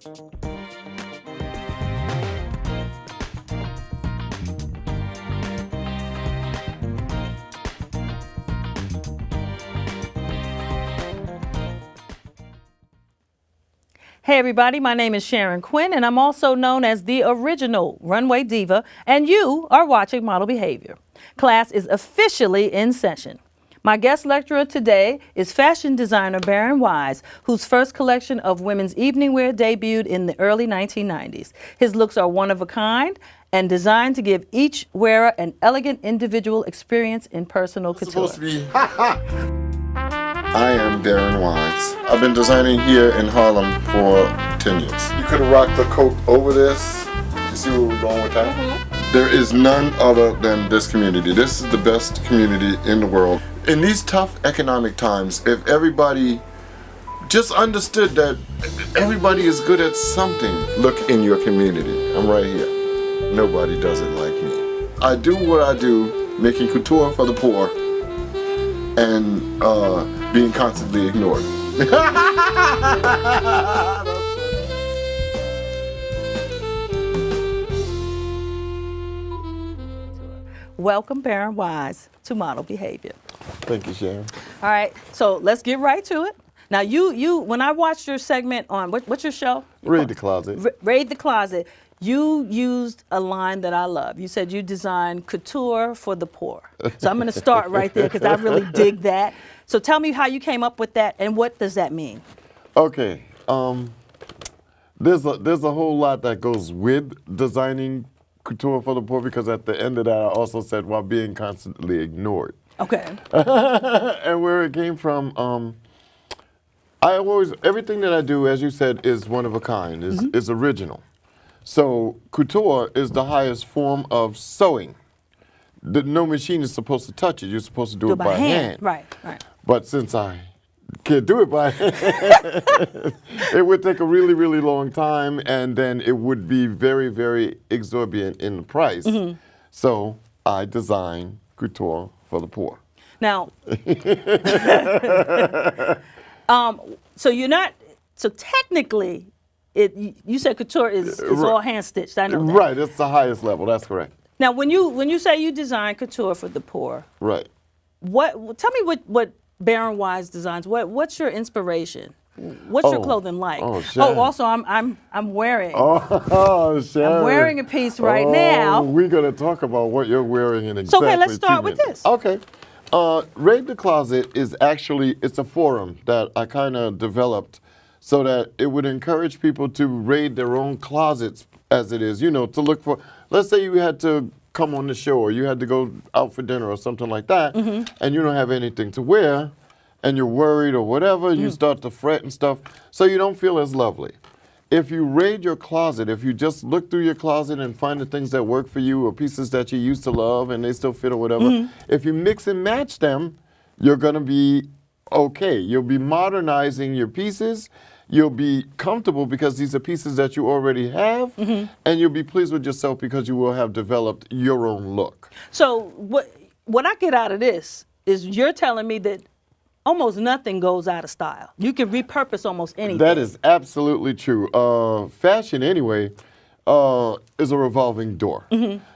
Hey everybody, my name is Sharon Quinn and I'm also known as the original runway diva, and you are watching Model Behavior. Class is officially in session. My guest lecturer today is fashion designer Barron Wise, whose first collection of women's evening wear debuted in the early 1990s. His looks are one of a kind and designed to give each wearer an elegant individual experience in personal couture. I am Barron Wise. I've been designing here in Harlem for 10 years. You could have rocked the coat over this. You see where we're going with that? Mm-hmm. There is none other than this community. This is the best community in the world. In these tough economic times, if everybody just understood that everybody is good at something, look in your community. I'm right here. Nobody does it like me. I do what I do, making couture for the poor, and being constantly ignored. Welcome, Barron Wise, to Model Behavior. Thank you, Sharon. All right, so let's get right to it. Now, you when I watched your segment on, what's your show? Raid the Closet. Raid the Closet. You used a line that I love. You said you designed couture for the poor. So I'm going to start right there because I really dig that. So tell me how you came up with that and what does that mean? Okay, there's a whole lot that goes with designing couture for the poor, because at the end of that I also said while being constantly ignored. Okay. And where it came from, everything that I do, as you said, is one of a kind, is original. So couture is the highest form of sewing. No machine is supposed to touch it. You're supposed to do it by hand. Right. But since I can't do it by hand, it would take a really, really long time, and then it would be very, very exorbitant in the price. Mm-hmm. So I design couture for the poor. Now, so you're not, so technically, you said couture is all hand stitched. I know that. Right, it's the highest level. That's correct. Now, when you say you design couture for the poor, right? Tell me what Barron Wise designs. What's your inspiration? What's your clothing like? Also I'm wearing. Sharon. I'm wearing a piece right now. We're gonna talk about what you're wearing in exactly. So okay, let's start with this. Okay. Raid the Closet is actually, it's a forum that I kind of developed so that it would encourage people to raid their own closets as it is, to look for, let's say you had to come on the show or you had to go out for dinner or something like that, and you don't have anything to wear, and you're worried or whatever, you start to fret and stuff, so you don't feel as lovely. If you raid your closet, if you just look through your closet and find the things that work for you or pieces that you used to love and they still fit or whatever, if you mix and match them, you're gonna be okay. You'll be modernizing your pieces. You'll be comfortable because these are pieces that you already have, and you'll be pleased with yourself because you will have developed your own look. So what I get out of this is you're telling me that almost nothing goes out of style. You can repurpose almost anything. That is absolutely true. Fashion, anyway, is a revolving door.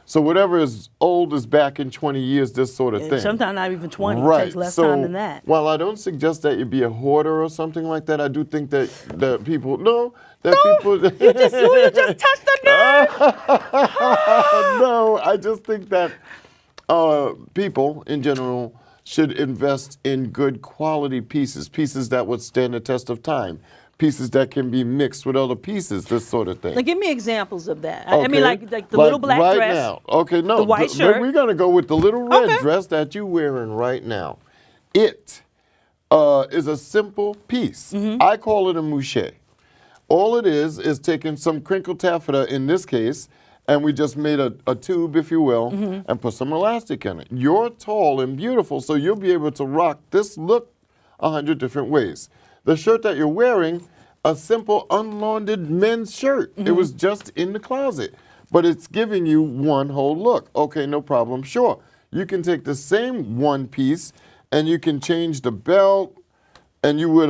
So whatever is old is back in 20 years, this sort of thing. Sometimes not even 20. Right. It takes less time than that. While I don't suggest that you be a hoarder or something like that, I do think that people, people... You just touched the nerve. No, I just think that people in general should invest in good quality pieces that would stand the test of time, pieces that can be mixed with other pieces, this sort of thing. Now give me examples of that. Okay. I mean, like the little black right dress. Now. Okay, no, the white shirt. We're gonna go with the little red dress that you're wearing right now. It is a simple piece. I call it a mouche. All it is taking some crinkled taffeta in this case, and we just made a tube, if you will, and put some elastic in it. You're tall and beautiful, so you'll be able to rock this look 100 different ways. The shirt that you're wearing, a simple unlaundered men's shirt. It was just in the closet, but it's giving you one whole look. Okay, no problem, sure. You can take the same one piece and you can change the belt, and you would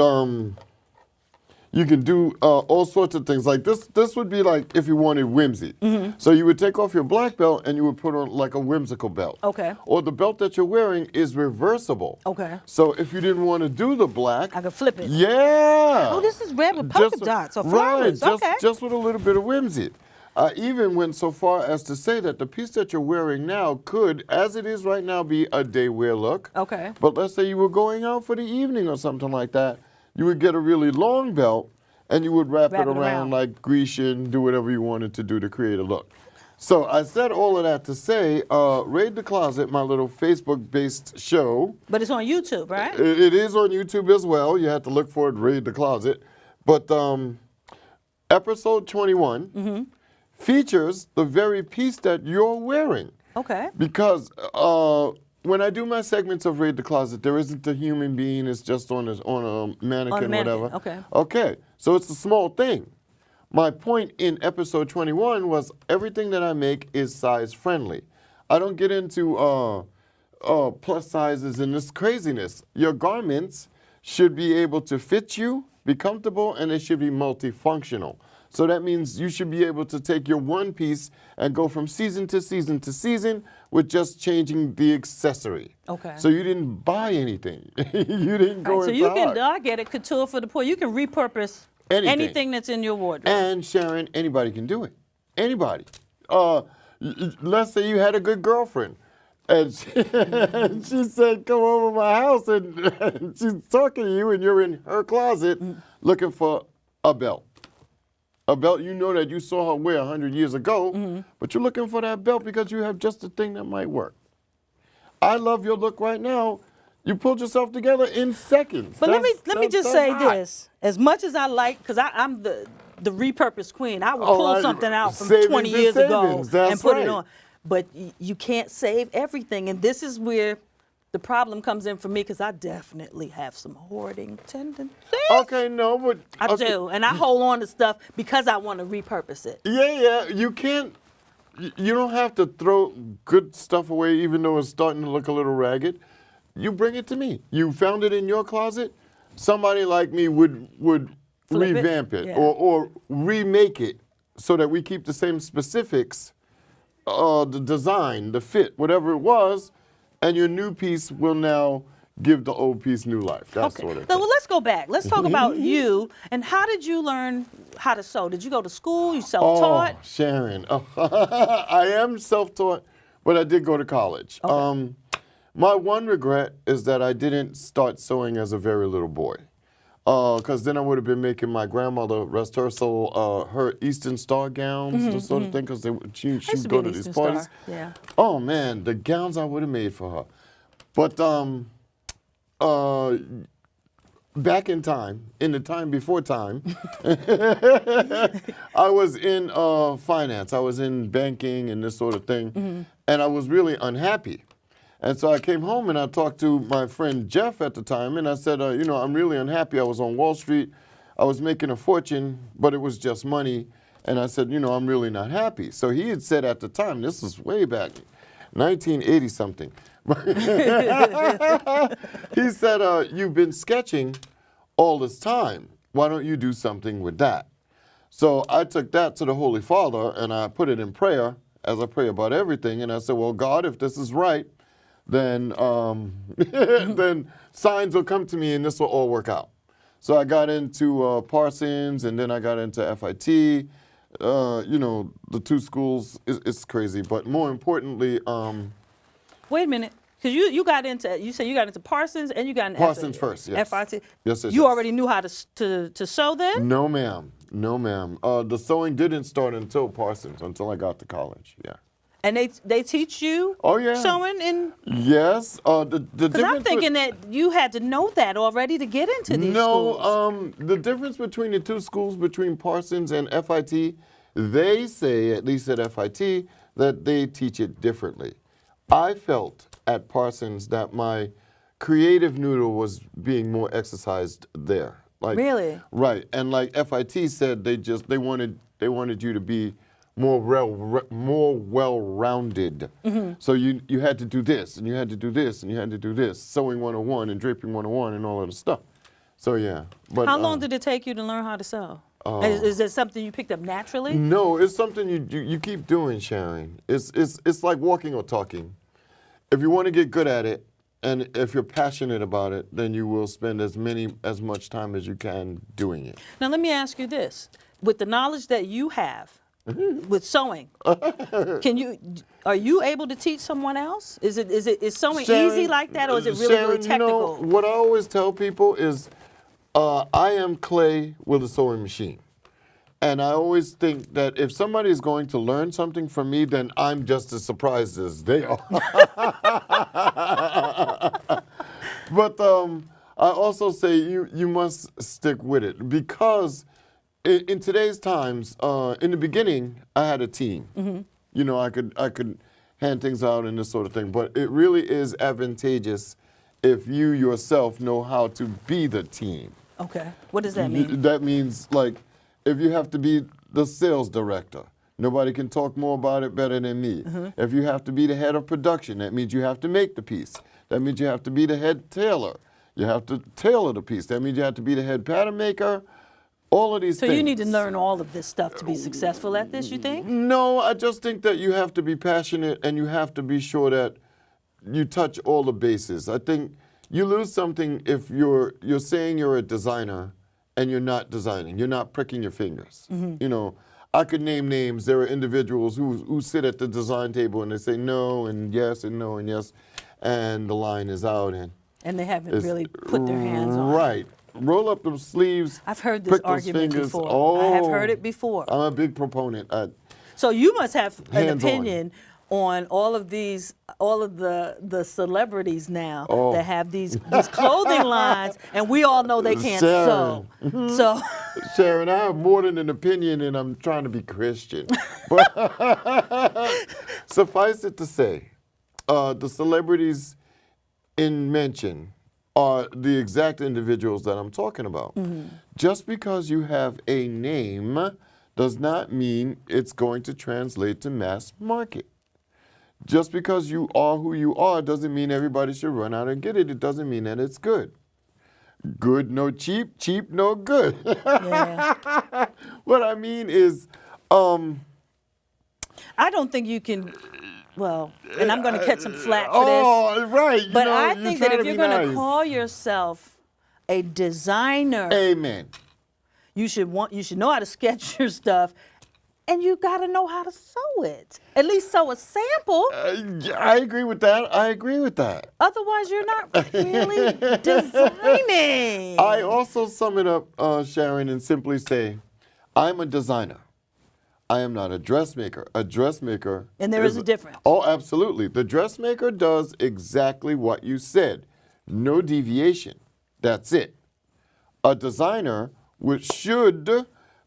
You can do all sorts of things. Like this would be like if you wanted whimsy. So you would take off your black belt and you would put on like a whimsical belt. Okay. Or the belt that you're wearing is reversible. Okay. So if you didn't want to do the black, I could flip it. yeah. Oh, this is red with polka dots or flowers. Right, Okay. just with a little bit of whimsy. I even went so far as to say that the piece that you're wearing now could, as it is right now, be a day wear look. Okay. But let's say you were going out for the evening or something like that, you would get a really long belt and you would wrap it around like Grecian, do whatever you wanted to do to create a look. So I said all of that to say, Raid the Closet, my little Facebook-based show. But it's on YouTube, right? It is on YouTube as well. You have to look for it, Raid the Closet. But episode 21 features the very piece that you're wearing. Okay. Because when I do my segments of Raid the Closet, there isn't a human being. It's just on a mannequin, whatever. Okay. Okay. So it's a small thing. My point in episode 21 was everything that I make is size friendly. I don't get into plus sizes and this craziness. Your garments should be able to fit you, be comfortable, and they should be multifunctional. So that means you should be able to take your one piece and go from season to season to season with just changing the accessory. Okay. So you didn't buy anything. You didn't go So into you can, art. I get it, couture for the poor. You can repurpose anything that's in your wardrobe. And Sharon, anybody can do it. Anybody. Let's say you had a good girlfriend. And she said, come over to my house, and she's talking to you, and you're in her closet looking for a belt. A belt you know that you saw her wear 100 years ago, but you're looking for that belt because you have just the thing that might work. I love your look right now. You pulled yourself together in seconds. But let me just say hot. this. As much as I like, because I'm the repurposed queen, I will Oh, pull something out from savings 20 is years ago savings, that's and put it right. on. But you can't save everything. And this is where the problem comes in for me, because I definitely have some hoarding tendencies. Okay, no, but I do. And I hold on to stuff because I want to repurpose it. Yeah, you can't. You don't have to throw good stuff away, even though it's starting to look a little ragged. You bring it to me. You found it in your closet. Somebody like me would Flip revamp it, Yeah. or remake it so that we keep the same specifics, the design, the fit, whatever it was, and your new piece will now give the old piece new life. That sort of So thing. well, let's go back. Let's talk about you and how did you learn how to sew? Did you go to school? You self-taught? Oh, Sharon. I am self-taught, but I did go to college. Okay. My one regret is that I didn't start sewing as a very little boy. Because then I would have been making my grandmother, rest her soul, her Eastern Star gowns, the sort of thing, because she used would to go be to an these Eastern parties. Star, yeah. Oh, man, the gowns I would have made for her. But back in time, in the time before time, I was in finance. I was in banking and this sort of thing, and I was really unhappy. And so I came home and I talked to my friend Jeff at the time, and I said, I'm really unhappy. I was on Wall Street. I was making a fortune, but it was just money. And I said, I'm really not happy. So he had said at the time, this is way back, 1980 something. He said, you've been sketching all this time. Why don't you do something with that? So I took that to the Holy Father and I put it in prayer, as I pray about everything. And I said, well, God, if this is right, then then signs will come to me and this will all work out. So I got into Parsons, and then I got into FIT. The two schools, it's crazy. But more importantly, Wait a minute. Because you said you got into Parsons and you got into Parsons first, yes. FIT. Yes, You already knew how to sew then? No, ma'am. No, ma'am. The sewing didn't start until Parsons, until I got to college. Yeah. And they teach you sewing in? Yes. Because I'm thinking that you had to know that already to get into these schools. No, the difference between the two schools, between Parsons and FIT, they say, at least at FIT, that they teach it differently. I felt at Parsons that my creative noodle was being more exercised there. Like, Really? Right. And like FIT said, they wanted you to be more well-rounded. So you had to do this, and you had to do this, and you had to do this, sewing 101 and draping 101 and all of the stuff. So yeah. But How long did it take you to learn how to sew? Oh. Is it something you picked up naturally? No, it's something you keep doing, Sharon. It's like walking or talking. If you want to get good at it, and if you're passionate about it, then you will spend as much time as you can doing it. Now let me ask you this: with the knowledge that you have with sewing, are you able to teach someone else? Is sewing Sharon, easy like that, or is it really, Sharon, really technical? You know, what I always tell people is, I am clay with a sewing machine. And I always think that if somebody is going to learn something from me, then I'm just as surprised as they are. But I also say you must stick with it, because in today's times, in the beginning, I had a team. You know, I could hand things out and this sort of thing. But it really is advantageous if you yourself know how to be the team. Okay. What does that mean? That means, like, if you have to be the sales director, nobody can talk more about it better than me. If you have to be the head of production, that means you have to make the piece. That means you have to be the head tailor. You have to tailor the piece. That means you have to be the head pattern maker. All of these things. So you need to learn all of this stuff to be successful at this, you think? No, I just think that you have to be passionate, and you have to be sure that you touch all the bases. I think you lose something if you're saying you're a designer and you're not designing. You're not pricking your fingers. You know, I could name names. There are individuals who sit at the design table and they say no and yes and no and yes, and the line is out, And they haven't really put their hands on it. Right. Roll up them sleeves. I've heard this prick those argument fingers. before. Oh, I have heard it before. I'm a big proponent. So you must have an Hands-on. opinion on all of the celebrities now that have these clothing lines, and we all know they can't sew. So Sharon, I have more than an opinion, and I'm trying to be Christian. But suffice it to say, the celebrities in mention are the exact individuals that I'm talking about. Just because you have a name does not mean it's going to translate to mass market. Just because you are who you are doesn't mean everybody should run out and get it. It doesn't mean that it's good. Good, no cheap. Cheap, no good. yeah. What I mean is, I don't think you can. Well, and I'm going to catch some flack for this. oh, right. You But know, I you think try that if to you're be going to nice. call yourself a designer, Amen. you should know how to sketch your stuff, and you got to know how to sew it. At least sew a sample. I agree with that. I agree with that. Otherwise, you're not really designing. I also sum it up, Sharon, and simply say, I'm a designer. I am not a dressmaker. A dressmaker. And there is a difference. Oh, absolutely. The dressmaker does exactly what you said. No deviation. That's it. A designer should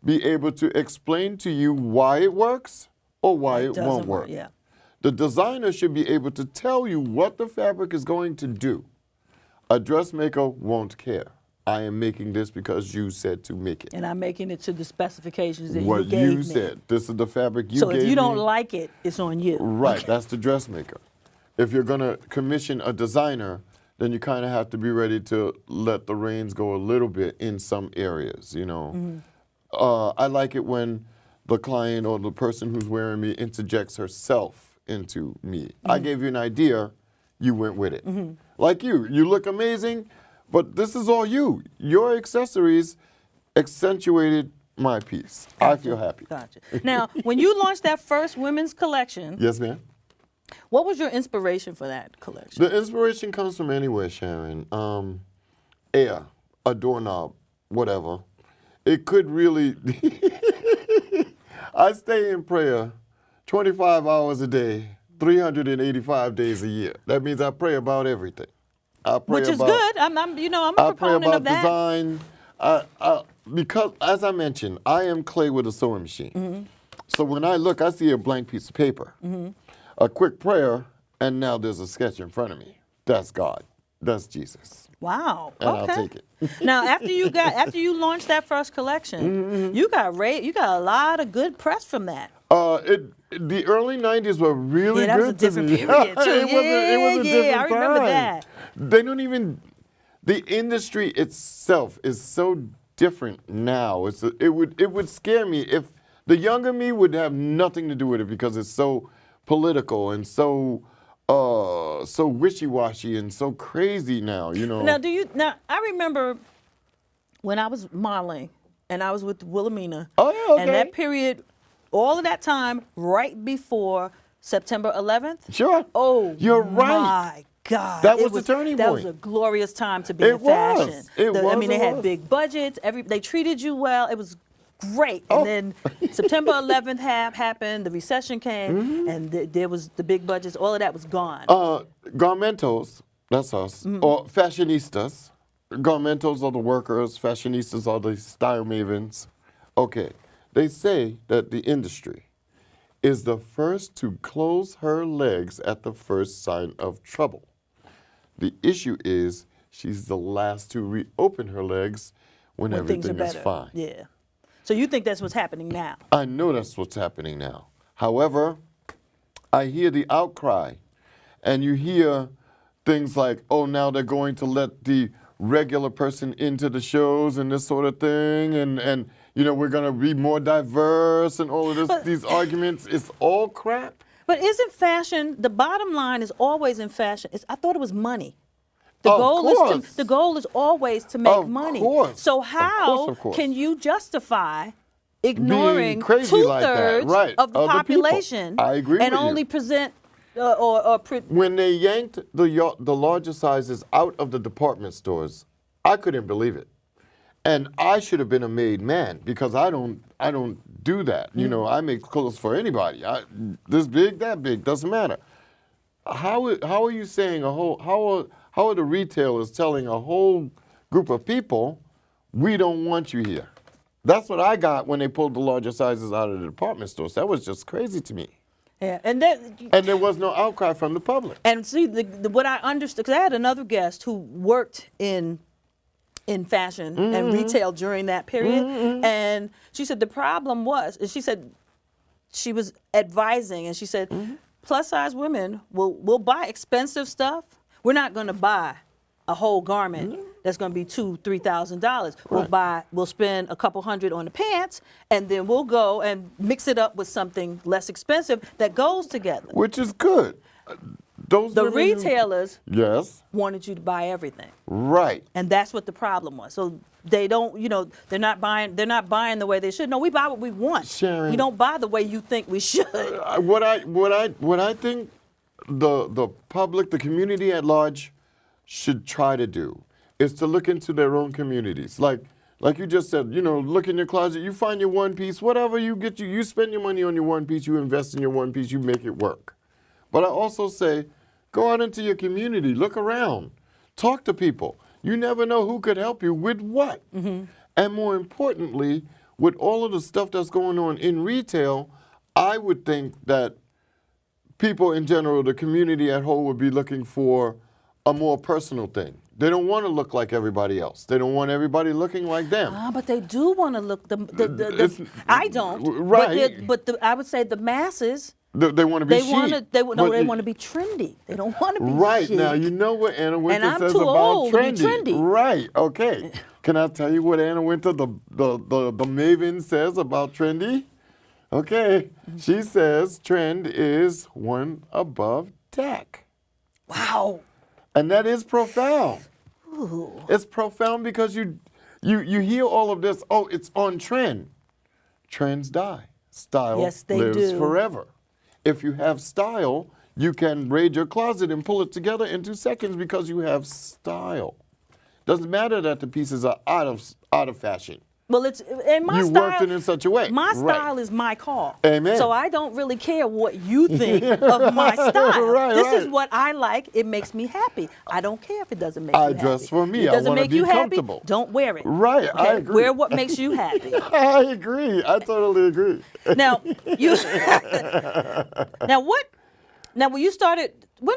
be able to explain to you why it works or why it won't work. Yeah. The designer should be able to tell you what the fabric is going to do. A dressmaker won't care. I am making this because you said to make it. And I'm making it to the specifications that What you gave you me. said. This is the fabric you So gave me. if you don't like it, it's on you. Right, that's the dressmaker. If you're going to commission a designer, then you kind of have to be ready to let the reins go a little bit in some areas, you know. I like it when the client or the person who's wearing me interjects herself into me. I gave you an idea, you went with it. Like you look amazing, but this is all you. Your accessories accentuated my piece. Gotcha. I feel happy. Gotcha. Now, when you launched that first women's collection, Yes, ma'am. what was your inspiration for that collection? The inspiration comes from anywhere, Sharon. Air, a doorknob, whatever. It could really. I stay in prayer 25 hours a day, 385 days a year. That means I pray about everything. I pray Which is about, good. I'm a I pray proponent about of that. design. Because, as I mentioned, I am clay with a sewing machine. So when I look, I see a blank piece of paper, a quick prayer, and now there's a sketch in front of me. That's God. That's Jesus. Wow. And Okay. I'll take it. Now, after you launched that first collection, you got a lot of good press from that. The early 90s were really Yeah, that was good a different to me. period, too. It was a different I remember time. that. They don't even, the industry itself is so different now. It would scare me if the younger me would have nothing to do with it because it's so political and so wishy-washy and so crazy now. You know. Now I remember when I was modeling and I was with Wilhelmina. Oh, yeah, okay. And that period, all of that time, right before September 11th. Sure. Oh, you're right. My God. That was the turning That point. was a glorious time to be in fashion. I mean, they had big budgets. They treated you well. It was great. Oh. And then September 11th happened. The recession came, and there was the big budgets. All of that was gone. Garmentos, that's us, or fashionistas. Garmentos are the workers. Fashionistas are the style mavens. Okay, they say that the industry is the first to close her legs at the first sign of trouble. The issue is she's the last to reopen her legs when things are everything is better. fine. Yeah. So you think that's what's happening now? I know that's what's happening now. However, I hear the outcry, and you hear things like, oh, now they're going to let the regular person into the shows and this sort of thing, and you know, we're going to be more diverse and all of this, these arguments. It's all crap. But isn't fashion, the bottom line is always in fashion, I thought it was money. The goal is always to make money. Course. So how Of course. can you justify ignoring Being crazy like that, two-thirds right, of the of the people. population I agree and with you. only present When they yanked the larger sizes out of the department stores, I couldn't believe it. And I should have been a made man because I don't do that. You know, I make clothes for anybody. This big, that big, doesn't matter. How are you saying how are the retailers telling a whole group of people, we don't want you here? That's what I got when they pulled the larger sizes out of the department stores. That was just crazy to me. Yeah, and there was no outcry from the public. And see, what I understood, because I had another guest who worked in fashion and retail during that period, and she said the problem was, and she said she was advising, and she said plus size women will buy expensive stuff. We're not going to buy a whole garment that's going to be $2,000-$3,000. We'll spend a couple hundred on the pants, and then we'll go and mix it up with something less expensive that goes together. Which is good. The retailers yes wanted you to buy everything. Right. And that's what the problem was. So they don't, they're not buying the way they should. No, we buy what we want. Sharon, we don't buy the way you think we should. What I think the public, the community at large, should try to do is to look into their own communities. Like you just said, look in your closet, you find your one piece, whatever you get, you spend your money on your one piece, you invest in your one piece, you make it work. But I also say, go out into your community, look around, talk to people. You never know who could help you with what. And more importantly, with all of the stuff that's going on in retail, I would think that people in general, the community at whole, would be looking for a more personal thing. They don't want to look like everybody else. They don't want everybody looking like them. But they do want to look. I don't. Right. But I would say the masses. They want to be chic. They want to be trendy. They don't want to be right chic. Now, you know what Anna Winter and I'm says too about old trendy. To be trendy. Right. Okay. Can I tell you what Anna Winter, the maven, says about trendy? Okay. She says trend is one above tech. Wow. And that is profound. Ooh. It's profound because you hear all of this. Oh, it's on trend. Trends die. Style lives forever. If you have style, you can raid your closet and pull it together in 2 seconds because you have style. Doesn't matter that the pieces are out of fashion. Well, it's in my you style. You worked it in such a way. My style is my call. Amen. So I don't really care what you think of my style. This is what I like. It makes me happy. I don't care if it doesn't make you happy. I dress for me. It doesn't make you comfortable. Happy. Don't wear it. Right. Okay? I agree. Wear what makes you happy. I agree. I totally agree. Now, when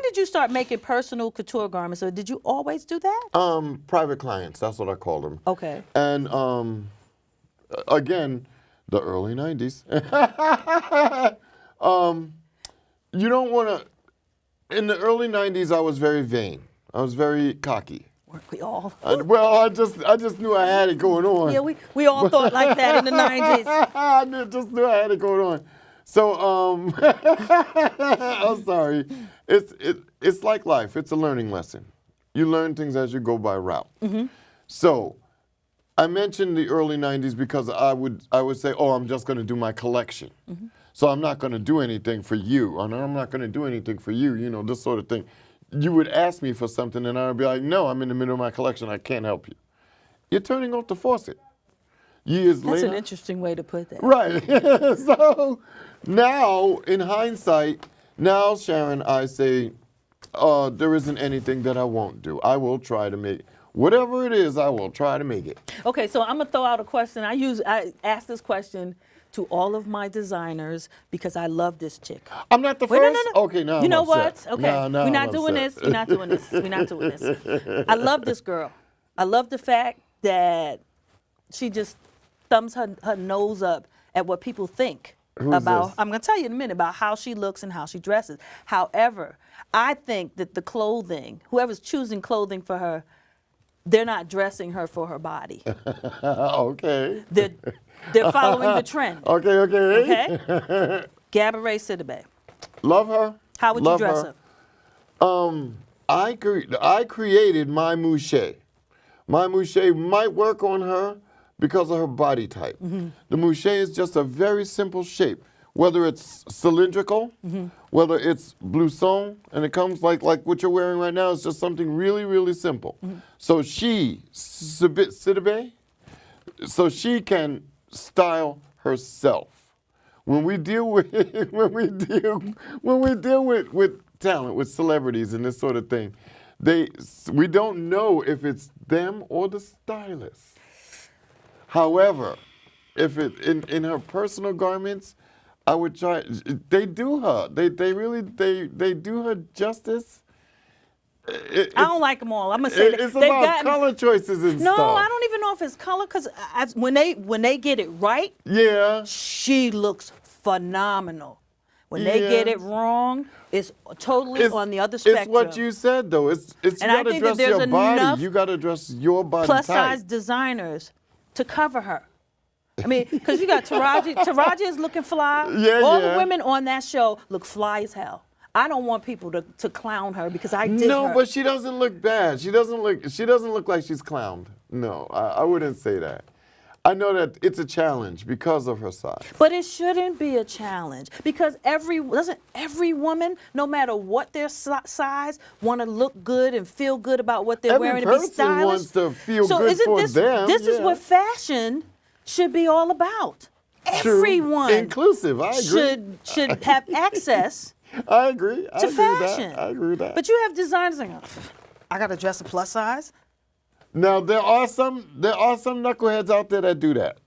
did you start making personal couture garments? Or did you always do that? Private clients. That's what I call them. Okay. And again, the early 90s. You don't want to. In the early 90s, I was very vain. I was very cocky. Weren't we all? Well, I just knew I had it going on. Yeah, we all thought like that in the 90s. Just knew I had it going on. So, I'm sorry. It's like life. It's a learning lesson. You learn things as you go by route. So, I mentioned the early 90s because I would say, oh, I'm just going to do my collection. So I'm not going to do anything for you. And I'm not going to do anything for you, you know, this sort of thing. You would ask me for something and I would be like, no, I'm in the middle of my collection. I can't help you. You're turning off the faucet. Years later. That's an interesting way to put that. Right. So now, in hindsight, now, Sharon, I say, there isn't anything that I won't do. I will try to make whatever it is, I will try to make it. Okay, so I'm gonna throw out a question. I ask this question to all of my designers because I love this chick. I'm not the Wait, first? no. Okay, now you I'm know upset. what? Okay, Now we're not I'm doing upset. this. We're not doing this. We're not doing this. I love this girl. I love the fact that she just thumbs her nose up at what people think about. this? I'm gonna tell you in a minute about how she looks and how she dresses. However, I think that the clothing, whoever's choosing clothing for her, they're not dressing her for her body. Okay. They're following the trend. Okay. Okay? Gabourey Sidibe. Love her. How would Love you dress her. her? I created my mouche. My mouche might work on her because of her body type. The mouche is just a very simple shape. Whether it's cylindrical, whether it's blouson, and it comes like what you're wearing right now, it's just something really, really simple. So Sidibe, so she can style herself. When we deal with with talent, with celebrities and this sort of thing, we don't know if it's them or the stylist. However, if it in her personal garments, I would try. They do her. They really do her justice. I don't like them all. I'm gonna say that. It's They've about gotten- color choices and No, stuff. I don't even know if it's color because when they get it right, Yeah. she looks phenomenal. When they get Yeah. it wrong, it's totally on the other It's spectrum. what you said though. It's And you I gotta think that dress there's your body. enough You gotta dress your body plus type. size designers to cover her. I mean, because you got Taraji. Taraji is looking fly. Yeah, All yeah. the women on that show look fly as hell. I don't want people to clown her because I did No, her. but she doesn't look bad. She doesn't look like she's clowned. No, I wouldn't say that. I know that it's a challenge because of her size. But it shouldn't be a challenge because doesn't every woman, no matter what their size, want to look good and feel good about what they're Every wearing and be person stylish? wants to feel so good isn't for this, them, This is yeah. what fashion should be all about. True. Everyone Inclusive. I agree. should have access I agree. to fashion. I agree with that. But you have designers like, I got to dress a plus size. Now there are some knuckleheads out there that do that.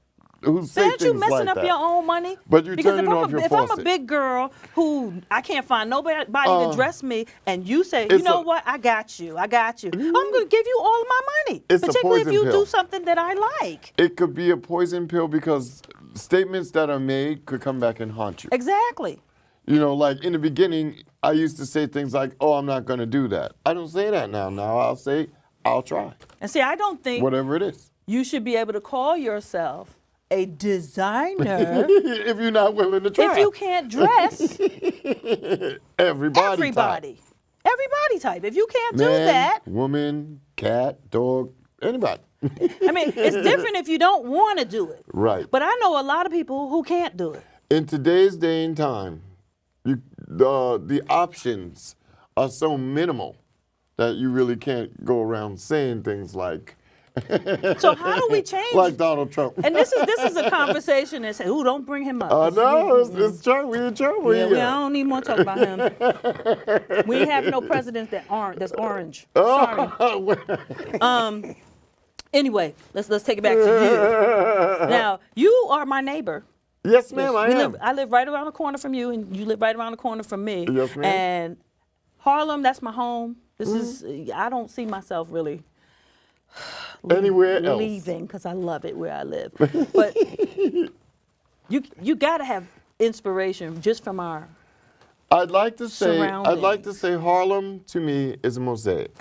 Who say Aren't you things messing like up that. your own money? But you're because turning off your if I'm a faucet. big girl who I can't find nobody to dress me, and you say, you It's know a- what, I got you. I'm going to give you all of my money. It's a particularly if poison you pill. do something that I like. It could be a poison pill because statements that are made could come back and haunt you. Exactly. You know, like in the beginning, I used to say things like, oh, I'm not going to do that. I don't say that now. Now I'll say, I'll try. And see, I don't think Whatever it is. you should be able to call yourself a designer If you're not willing to try. if you can't dress Everybody type. every body type. If you can't do Man, that, woman, cat, dog, anybody. I mean, it's different if you don't want to do it. Right. But I know a lot of people who can't do it. In today's day and time, the options are so minimal that you really can't go around saying things like, So how do we change? like Donald Trump. And this is a conversation that says, "Ooh, don't bring him up." No, it's true. We in trouble. Yeah, I don't even want to talk about him. We have no president that's orange. Sorry. Anyway, let's take it back to you. Now, you are my neighbor. Yes, ma'am, I am. I live right around the corner from you, and you live right around the corner from me. Yes, ma'am. And Harlem, that's my home. This is, I don't see myself really Anywhere else. leaving because I love it where I live. But you got to have inspiration just from our I'd like to say surroundings. Harlem to me is a mosaic.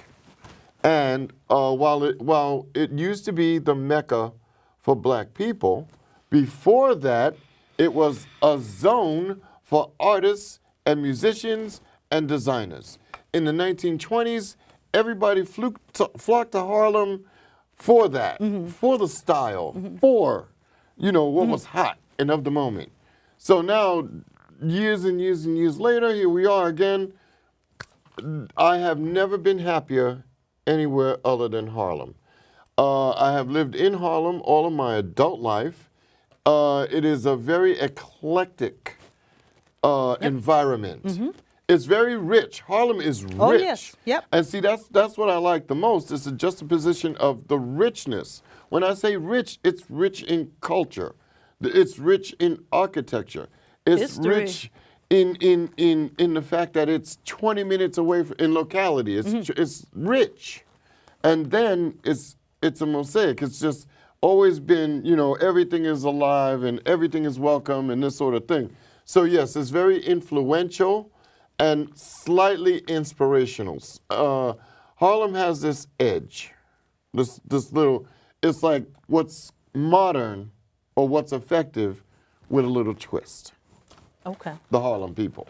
And while it used to be the Mecca for black people, before that, it was a zone for artists and musicians and designers. In the 1920s, everybody flocked to Harlem for that, for the style, for, what was hot and of the moment. So now, years and years and years later, here we are again. I have never been happier anywhere other than Harlem. I have lived in Harlem all of my adult life. It is a very eclectic environment. It's very rich. Harlem is rich. Oh, yes. Yep. And see, that's what I like the most. It's a juxtaposition of the richness. When I say rich, it's rich in culture. It's rich in architecture. It's History. rich in the fact that it's 20 minutes away in locality. It's rich. And then it's a mosaic. It's just always been, everything is alive and everything is welcome and this sort of thing. So yes, it's very influential and slightly inspirational. Harlem has this edge, this little, it's like what's modern or what's effective with a little twist. Okay. The Harlem people.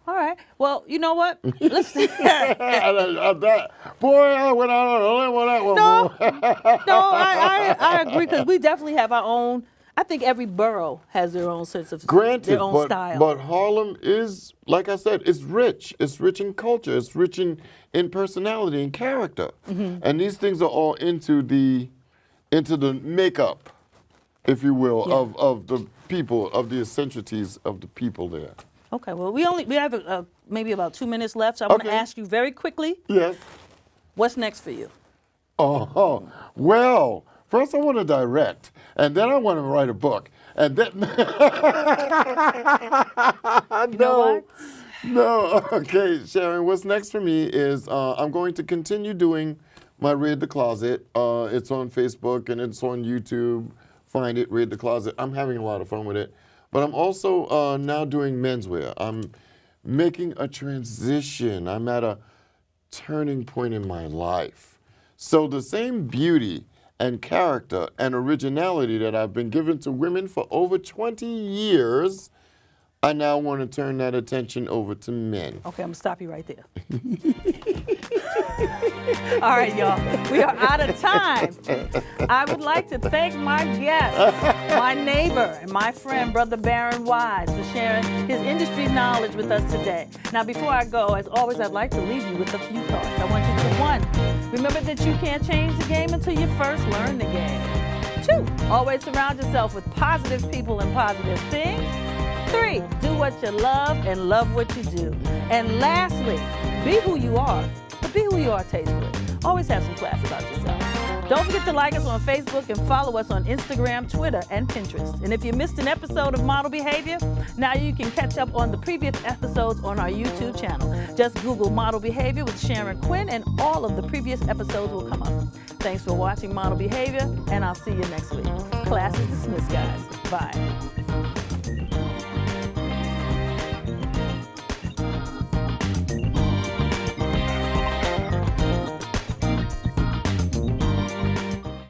All right. Well, you know what? Let's Boy, I went out on a limb on that one. No, I agree, because we definitely have our own. I think every borough has their own sense of Granted, their own style. but Harlem is, like I said, it's rich. It's rich in culture. It's rich in personality and character. And these things are all into the makeup, if you will, of the people, of the eccentricities of the people there. Okay. Well, we have maybe about 2 minutes left, so I want to Okay. ask you very quickly. Yes. What's next for you? Oh, well, first I want to direct, and then I want to write a book, and then No, okay, Sharon, what's next for me is I'm going to continue doing my Raid the Closet. It's on Facebook and it's on YouTube. Find it, Raid the Closet. I'm having a lot of fun with it. But I'm also now doing menswear. I'm making a transition. I'm at a turning point in my life. So the same beauty and character and originality that I've been given to women for over 20 years, I now want to turn that attention over to men. Okay, I'm going to stop you right there. All right, y'all. We are out of time. I would like to thank my guest, my neighbor, and my friend, Brother Barron Wise, for sharing his industry knowledge with us today. Now, before I go, as always, I'd like to leave you with a few thoughts. I want you to, 1, remember that you can't change the game until you first learn the game. 2, always surround yourself with positive people and positive things. 3, do what you love and love what you do. And lastly, be who you are, but be who you are tastefully. Always have some class about yourself. Don't forget to like us on Facebook and follow us on Instagram, Twitter, and Pinterest. And if you missed an episode of Model Behavior, now you can catch up on the previous episodes on our YouTube channel. Just Google Model Behavior with Sharon Quinn and all of the previous episodes will come up. Thanks for watching Model Behavior, and I'll see you next week. Class is dismissed, guys. Bye.